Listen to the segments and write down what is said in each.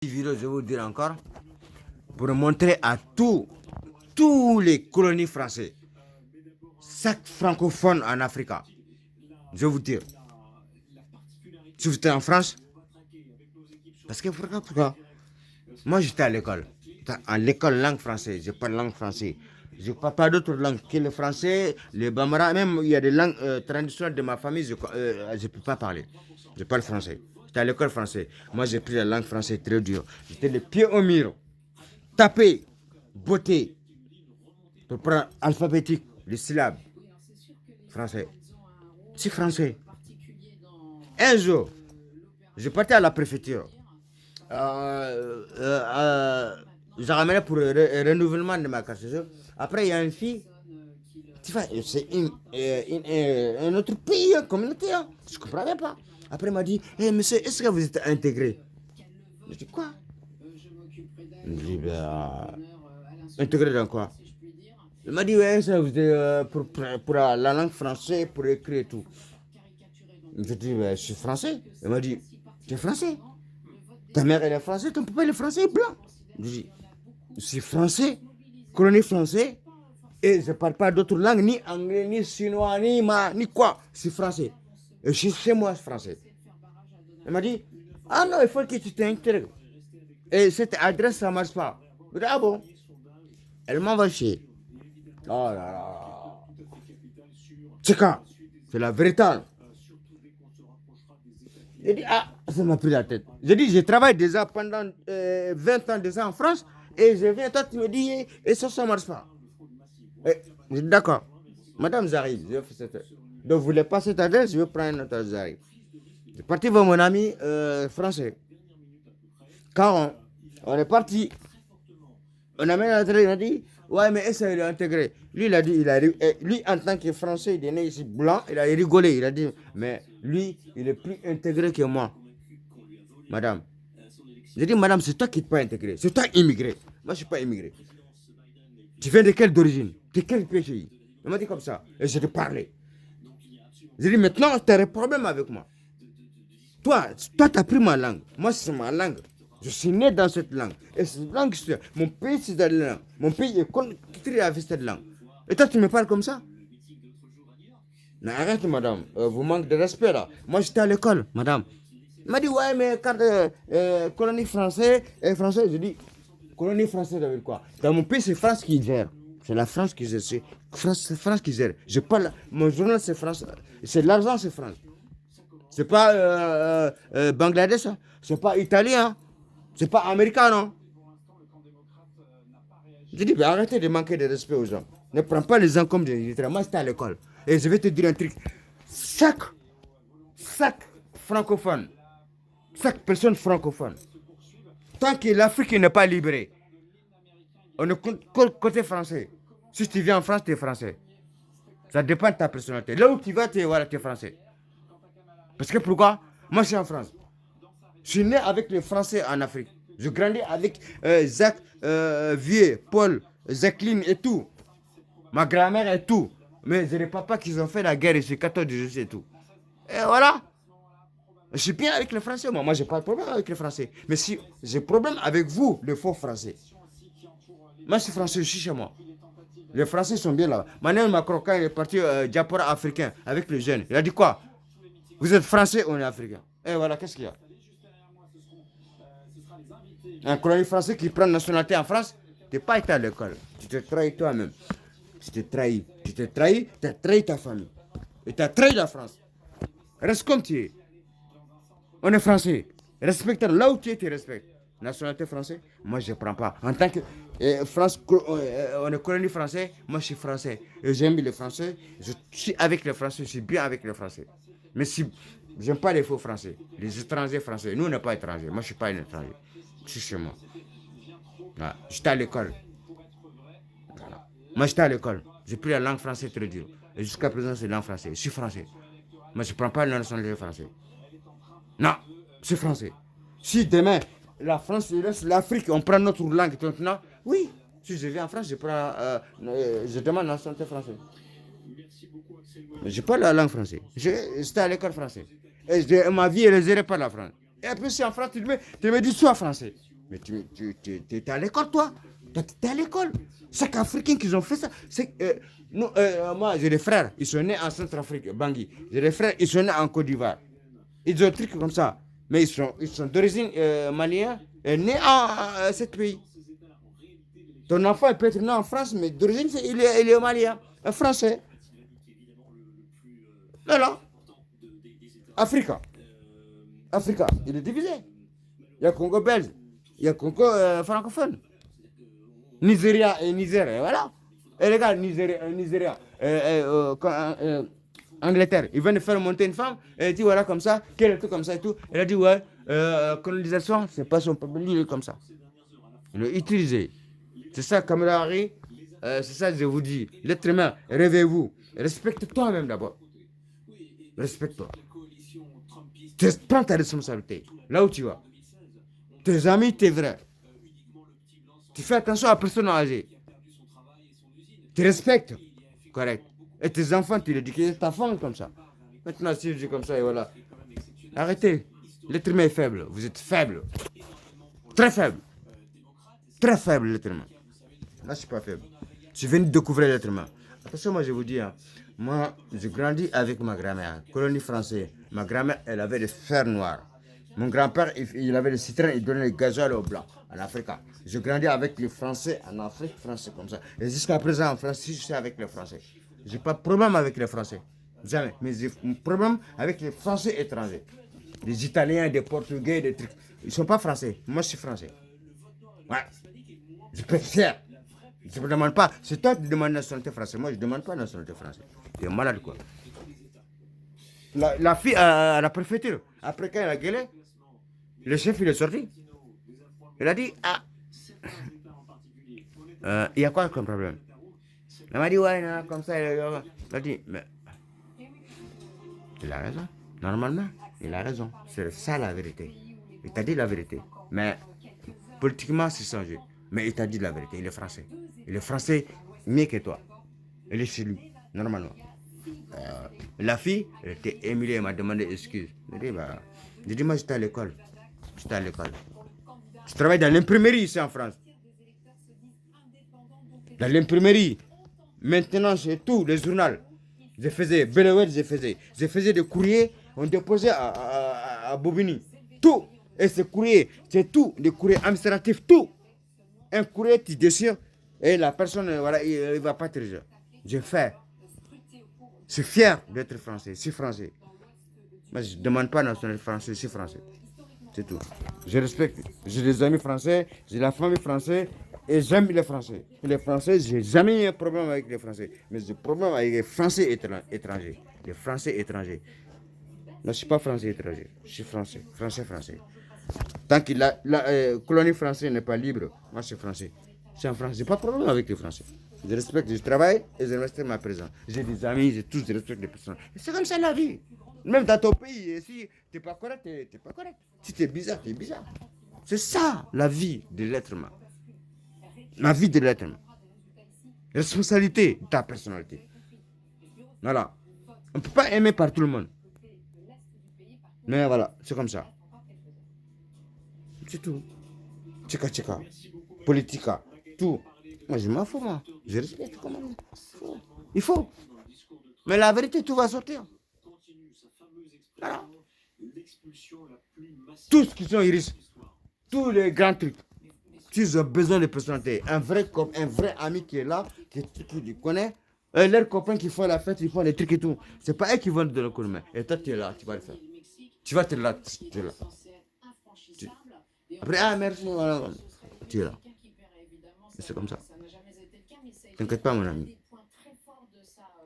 Vidéo, je vais vous dire encore, pour montrer à tous les colonies françaises, chaque francophone en Afrique, je vais vous dire, si vous êtes en France, parce que pourquoi? Moi j'étais à l'école, à l'école langue française, je parle langue française. Je ne parle pas d'autres langues que le français, le bambara, même il y a des langues traditionnelles de ma famille, je ne peux pas parler. Je parle français. J'étais à l'école française. Moi j'ai pris la langue française très dur. J'étais les pieds au mur, taper, botter, pour prendre alphabétique, les syllabes. Français. C'est français. Un jour, je partais à la préfecture. J'ai ramené pour le renouvellement de ma carte. Après, il y a une fille. Tu vois, c'est un autre pays, une communauté. Hein. Je ne comprenais pas. Après, elle m'a dit, hey, monsieur, est-ce que vous êtes intégré? Je dis, quoi? Je dis, ben, intégré dans quoi? Il m'a dit, ouais, ça, vous êtes pour la langue française, pour écrire et tout. Je dis, ben, je suis français. Il m'a dit, tu es français? Ta mère, elle est française, ton papa, il est français, blanc. Je dis, je suis français, colonie français, et je ne parle pas d'autres langues, ni anglais, ni chinois, ni quoi. Je suis français. Et je suis chez moi français. Elle m'a dit, ah non, il faut que tu t'intègres. Et cette adresse, ça ne marche pas. Je dis, ah bon? Elle m'envoie chier. Oh là là. C'est quand? C'est la vérité. J'ai dit, ah, ça m'a pris la tête. J'ai dit, je travaille déjà pendant 20 ans déjà en France, et je viens, toi, tu me dis, et ça ne marche pas. J'ai dit, d'accord. Madame Zari, donc vous voulez pas cette adresse, je vais prendre notre Zari. J'ai parti voir mon ami français. Quand on est parti, on a mis l'adresse, il a dit, ouais, mais est-ce qu'il est intégré? Lui, il a dit, lui, en tant que Français, il est né ici blanc, il a rigolé, il a dit, mais lui, il est plus intégré que moi. Madame. J'ai dit, madame, c'est toi qui n'es pas intégré, c'est toi immigré. Moi, je ne suis pas immigré. Tu viens de quelle origine? De quel pays? Il m'a dit comme ça, et je te parlais. J'ai dit, maintenant, tu as un problème avec moi. Toi, tu as pris ma langue. Moi, c'est ma langue. Je suis né dans cette langue. Et cette langue, mon pays, c'est cette langue. Mon pays est construit avec cette langue. Et toi, tu me parles comme ça? Non, arrête, madame. Vous manquez de respect, là. Moi, j'étais à l'école, madame. Il m'a dit, ouais, mais quand colonie française, je dis, colonie française, ça veut dire quoi? Dans mon pays, c'est France qui gère. C'est la France qui gère. C'est France qui gère. Je parle, mon journal, c'est France. C'est l'argent, c'est France. C'est pas Bangladesh, hein. C'est pas italien, hein. C'est pas américain, non. Je dis, arrêtez de manquer de respect aux gens. Ne prends pas les gens comme des illettrés. Moi, j'étais à l'école. Et je vais te dire un truc. Chaque francophone, chaque personne francophone, tant que l'Afrique n'est pas libérée, on est côté français. Si tu viens en France, tu es français. Ça dépend de ta personnalité. Là où tu vas, tu es français. Parce que pourquoi? Moi, je suis en France. Je suis né avec les Français en Afrique. Je grandis avec Jacques, Vieux, Paul, Jacqueline et tout. Ma grand-mère et tout. Mais j'ai les papas qui ont fait la guerre ici, 14 juillet et tout. Et voilà. Je suis bien avec les Français, moi. Moi, je n'ai pas de problème avec les Français. Mais si j'ai problème avec vous, les faux Français. Moi, je suis français, je suis chez moi. Les Français sont bien là. Emmanuel Macron, quand il est parti diaspora africain avec les jeunes, il a dit quoi? Vous êtes français, on est africain. Et voilà, qu'est-ce qu'il y a? Un colonie français qui prend nationalité en France, tu n'es pas été à l'école. Tu te trahis toi-même. Tu t'es trahi. Tu as trahi ta famille. Et tu as trahi la France. Reste comme tu es. On est français. Respecte là où tu es, tu respectes. Nationalité française, moi je ne prends pas. En tant que France, on est colonie française, moi je suis français. Et j'aime les Français, je suis avec les Français, je suis bien avec les Français. Mais si j'aime pas les faux Français, les étrangers français, nous on n'est pas étrangers, moi je ne suis pas un étranger. Je suis chez moi. Voilà. J'étais à l'école. Voilà. Moi j'étais à l'école, j'ai pris la langue française très dur. Et jusqu'à présent c'est la langue française, je suis français. Moi je ne prends pas la nationalité française. Non, c'est français. Si demain, la France laisse l'Afrique, on prend notre langue maintenant, oui, si je viens en France, je demande la nationalité française. Mais je parle la langue française. J'étais à l'école française. Et ma vie, elle est gérée par la France. Et après, si en France, tu me dis, sois français. Mais tu es à l'école, toi. Tu es à l'école. Chaque Africain qui ont fait ça. Moi, j'ai des frères. Ils sont nés en Centrafrique, Bangui. J'ai des frères. Ils sont nés en Côte d'Ivoire. Ils ont des trucs comme ça. Mais ils sont d'origine malienne et nés en ce pays. Ton enfant il peut être né en France, mais d'origine, il est malien. Un français. Voilà. Africa. Africa. Il est divisé. Il y a Congo belge. Il y a Congo francophone. Nigeria et Niger, et voilà. Et regarde, Nigeria, Angleterre, ils viennent de faire monter une femme, et elle dit voilà comme ça, quel est tout comme ça et tout. Elle a dit ouais, colonisation, c'est pas son problème, il est comme ça. Il l'a utilisé. C'est ça, camaraderie, c'est ça que je vous dis. L'être humain, réveillez-vous. Respecte toi-même d'abord. Respecte-toi. Prends ta responsabilité, là où tu vas. Tes amis, tes vrais. Tu fais attention à la personne âgée. Tu respectes. Correct. Et tes enfants, tu l'éduques ta femme comme ça. Maintenant, si je dis comme ça, et voilà. Arrêtez. L'être humain est faible. Vous êtes faible. Très faible. Très faible, l'être humain. Là, je ne suis pas faible. Je viens de découvrir l'être humain. Attention, moi, je vous dis, hein, moi, je grandis avec ma grand-mère. Colonie française. Ma grand-mère, elle avait des fers noirs. Mon grand-père, il avait des citrons, il donnait le gasoil aux blancs en Afrique. Je grandis avec les Français en Afrique, Français comme ça. Et jusqu'à présent, en France, je suis avec les Français. Je n'ai pas de problème avec les Français. Jamais. Mais j'ai un problème avec les Français étrangers. Les Italiens, des Portugais, des trucs. Ils ne sont pas Français. Moi, je suis Français. Ouais. Je peux être fier. Je ne me demande pas. C'est toi qui demandes la nationalité française. Moi, je ne demande pas la nationalité française. Tu es malade, quoi. La fille à la préfecture, après quand elle a gueulé, le chef, il est sorti. Il a dit, ah, il y a quoi comme problème? Elle m'a dit, ouais, non, comme ça. Il a dit, mais il a raison. Normalement, il a raison. C'est ça la vérité. Il t'a dit la vérité. Mais politiquement, c'est changé. Mais il t'a dit la vérité. Il est français. Il est français mieux que toi. Il est chez lui, normalement. La fille, elle était émulée, elle m'a demandé excuse. J'ai dit, moi, j'étais à l'école. J'étais à l'école. Je travaille dans l'imprimerie ici en France. Dans l'imprimerie. Maintenant, c'est tout, les journaux. Je faisais, Bellewet, je faisais des courriers, on déposait à Bobigny. Tout. Et ce courrier, c'est tout, des courriers administratifs, tout. Un courrier, tu déchires, et la personne, voilà, il ne va pas te dire. J'ai fait. Je suis fier d'être français, je suis français. Mais je ne demande pas nationalité française, je suis français. C'est tout. Je respecte. J'ai des amis français, j'ai la famille française et j'aime les Français. Les Français, j'ai jamais eu un problème avec les Français. Mais j'ai un problème avec les Français étrangers. Les Français étrangers. Non, je ne suis pas français étranger. Je suis français. Français. Tant que la colonie française n'est pas libre, moi je suis français. Je suis en France. Je n'ai pas de problème avec les Français. Je respecte, je travaille et je respecte ma présence. J'ai des amis, j'ai tous, je respecte les personnes. C'est comme ça la vie. Même dans ton pays, si tu n'es pas correct, tu n'es pas correct. Si tu es bizarre, tu es bizarre. C'est ça la vie de l'être humain. La vie de l'être humain. Responsabilité de ta personnalité. Voilà. On ne peut pas aimer par tout le monde. Mais voilà, c'est comme ça. C'est tout. Tchika. Politica. Tout. Moi, je m'en fous, moi. Je respecte comment il faut. Mais la vérité, tout va sortir. Voilà. Tous qui sont riches, tous les grands trucs, s'ils ont besoin de personnalité, un vrai ami qui est là, qui connaît, leurs copains qui font la fête, ils font les trucs et tout. C'est pas eux qui vont te le coup de main. Et toi, tu es là, tu vas le faire. Tu vas te là, tu es là. Après, ah merci, voilà. Tu es là. C'est comme ça. T'inquiète pas, mon ami.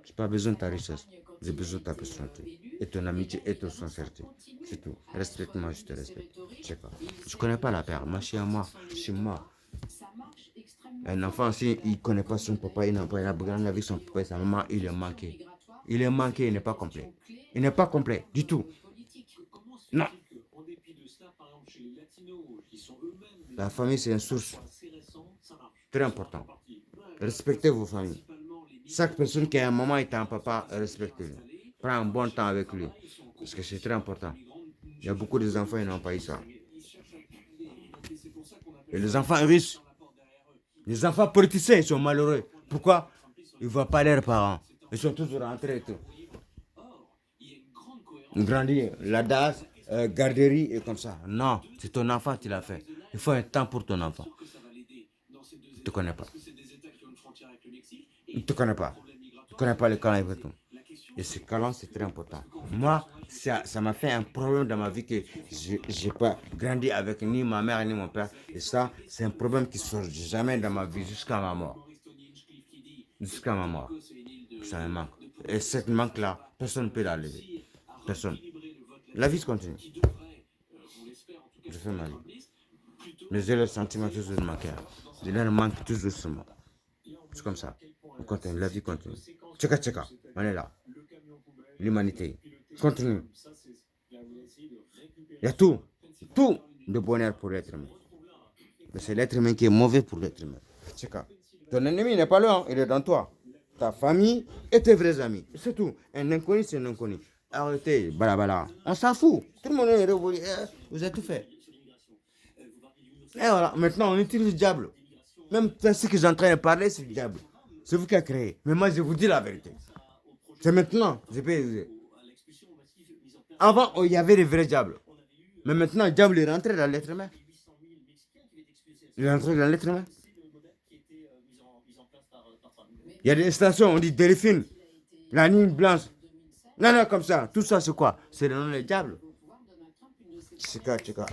J'ai pas besoin de ta richesse. J'ai besoin de ta personnalité. Et ton amitié et ton sincérité. C'est tout. Respecte-moi, je te respecte. Je connais pas la peur. Moi, chez moi. Un enfant, si il ne connaît pas son papa, il n'a pas grandi avec son papa et sa maman, il est manqué. Il n'est pas complet. Il n'est pas complet du tout. Non. La famille, c'est une source très importante. Respectez vos familles. Chaque personne qui a un maman et un papa, respectez-le. Prends un bon temps avec lui. Parce que c'est très important. Il y a beaucoup d'enfants qui n'ont pas eu ça. Et les enfants russes, les enfants politiciens, ils sont malheureux. Pourquoi? Ils ne voient pas leurs parents. Ils sont toujours rentrés et tout. Grandir, la DAS, garderie et comme ça. Non, c'est ton enfant qui l'a fait. Il faut un temps pour ton enfant. Il ne te connaît pas. Il ne te connaît pas. Tu ne connais pas les câlins et tout. Et ce câlin, c'est très important. Moi, ça m'a fait un problème dans ma vie que je n'ai pas grandi avec ni ma mère ni mon père. Et ça, c'est un problème qui ne sort jamais dans ma vie jusqu'à ma mort. Jusqu'à ma mort. Ça me manque. Et cette manque-là, personne ne peut la lever. Personne. La vie se continue. Je fais ma vie. Mais j'ai le sentiment toujours de manquer. Je leur manque toujours sur moi. C'est comme ça. On continue. La vie continue. Tcheka, tcheka. On est là. L'humanité continue. Il y a tout de bonheur pour l'être humain. Mais c'est l'être humain qui est mauvais pour l'être humain. Tcheka. Ton ennemi n'est pas là, il est dans toi. Ta famille et tes vrais amis. C'est tout. Un inconnu, c'est un inconnu. Arrêtez, balabala. On s'en fout. Tout le monde est révolu. Vous avez tout fait. Et voilà, maintenant on utilise le diable. Même ce que j'ai en train de parler, c'est le diable. C'est vous qui avez créé. Mais moi, je vous dis la vérité. C'est maintenant. Je peux user. Avant, il y avait les vrais diables. Mais maintenant, le diable est rentré dans l'être humain. Il est rentré dans l'être humain. Il y a des stations, on dit Delphine, la ligne blanche. Non, non, comme ça. Tout ça, c'est quoi? C'est le nom des diables.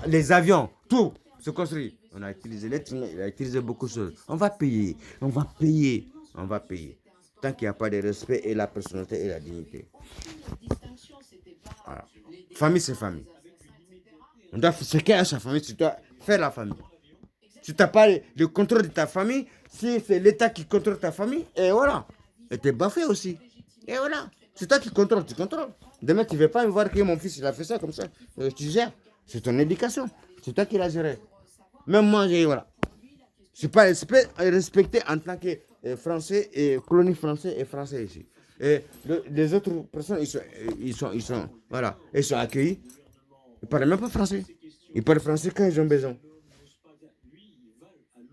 Les avions, tout se construit. On a utilisé l'être humain, il a utilisé beaucoup de choses. On va payer, on va payer, on va payer. Tant qu'il n'y a pas de respect et la personnalité et la dignité. Voilà. Famille, c'est famille. On doit chacun à sa famille, tu dois faire la famille. Si tu n'as pas le contrôle de ta famille, si c'est l'État qui contrôle ta famille, et voilà. Et tu es bafoué aussi. Et voilà. C'est toi qui contrôles, tu contrôles. Demain, tu ne veux pas me voir que mon fils il a fait ça comme ça. Tu gères. C'est ton éducation. C'est toi qui l'as géré. Même moi, voilà. Je ne suis pas respecté en tant que Français et colonie français et français ici. Et les autres personnes, voilà, ils sont accueillis. Ils ne parlent même pas français. Ils parlent français quand ils ont besoin.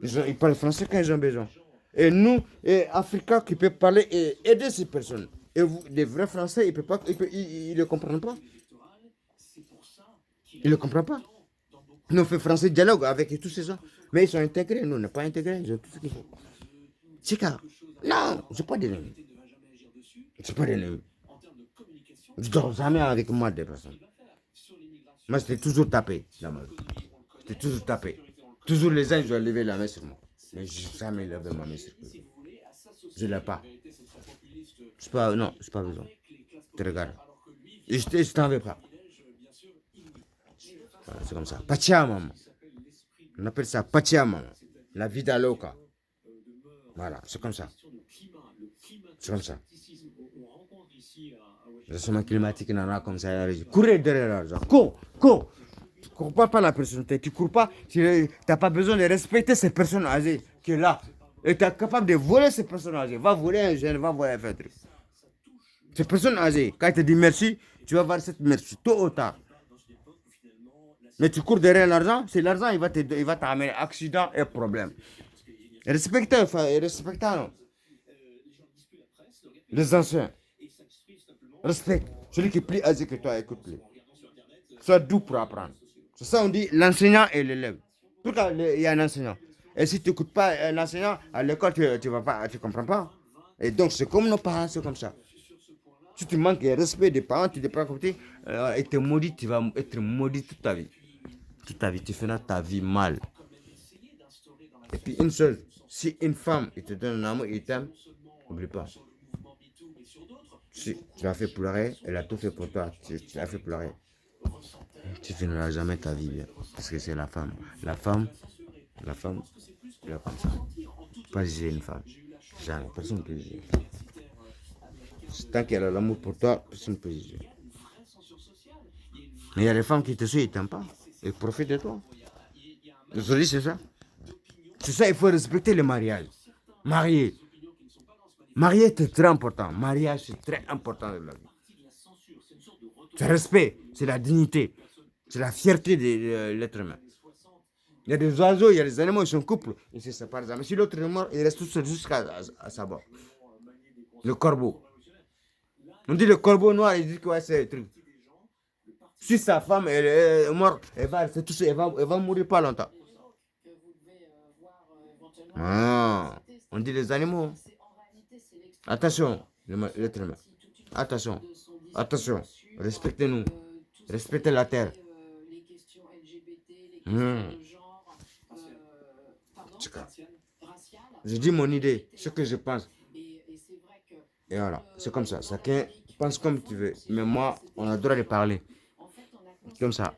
Ils parlent français quand ils ont besoin. Et nous, Africains, qui peuvent parler et aider ces personnes. Et vous, les vrais Français, ils ne le comprennent pas. Ils ne le comprennent pas. Nous, on fait français dialogue avec tous ces gens. Mais ils sont intégrés. Nous, on n'est pas intégrés. Ils ont tout ce qu'il faut. C'est car. Non, je ne suis pas d'ennemi. Je ne suis pas d'ennemi. Je ne dors jamais avec moi des personnes. Moi, j'étais toujours tapé dans ma vie. J'étais toujours tapé. Toujours les gens, ils ont levé la main sur moi. Mais je n'ai jamais levé ma main sur eux. Je ne l'ai pas. Non, je n'ai pas besoin. Tu regardes. Et je ne t'en veux pas. Voilà, c'est comme ça. Pachamama. On appelle ça Pachamama. La vida loca. Voilà, c'est comme ça. C'est comme ça. Le changement climatique, il en a comme ça. Courez derrière l'argent. Cours. Tu ne cours pas la personnalité. Tu ne cours pas. Tu n'as pas besoin de respecter ces personnes âgées qui est là. Et tu es capable de voler ces personnes âgées. Va voler un jeune, va voler un truc. Ces personnes âgées, quand ils te disent merci, tu vas voir cette merci, tôt ou tard. Mais tu cours derrière l'argent, c'est l'argent, il va t'amener accident et problème. Respectez, non. Les anciens. Respecte. Celui qui est plus âgé que toi, écoute-le. Sois doux pour apprendre. C'est ça, on dit l'enseignant et l'élève. Pourquoi il y a un enseignant? Et si tu n'écoutes pas l'enseignant, à l'école, tu ne comprends pas. Et donc, c'est comme nos parents, c'est comme ça. Si tu manques de respect des parents, tu ne prends comme et tu es maudit, tu vas être maudit toute ta vie. Toute ta vie, tu feras ta vie mal. Et puis une chose, si une femme te donne un amour, il t'aime, n'oublie pas. Si tu l'as fait pleurer, elle a tout fait pour toi, tu l'as fait pleurer. Tu finiras jamais ta vie bien. Parce que c'est la femme. La femme, il y a comme ça. Pas juger une femme. Jamais, personne ne peut juger. Tant qu'elle a l'amour pour toi, personne ne peut juger. Mais il y a des femmes qui te suivent, ils ne t'aiment pas. Ils profitent de toi. Aujourd'hui, c'est ça. C'est ça, il faut respecter le mariage. Marié, c'est très important. Mariage, c'est très important dans la vie. C'est le respect, c'est la dignité, c'est la fierté de l'être humain. Il y a des oiseaux, il y a des animaux, ils sont en couple, ils se séparent. Mais si l'autre est mort, il reste tout seul jusqu'à sa mort. Le corbeau. On dit le corbeau noir, il dit que ouais, c'est un truc. Si sa femme elle est morte, elle va rester tout seul, elle va mourir pas longtemps. Ah, on dit les animaux. Attention, l'être humain. Attention, attention, respectez-nous, respectez la terre. Hmm. Je dis mon idée, ce que je pense. Et voilà, c'est comme ça. Chacun pense comme tu veux. Mais moi, on a le droit de parler. Comme ça.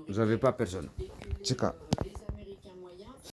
Vous n'avez pas personne. C'est quoi?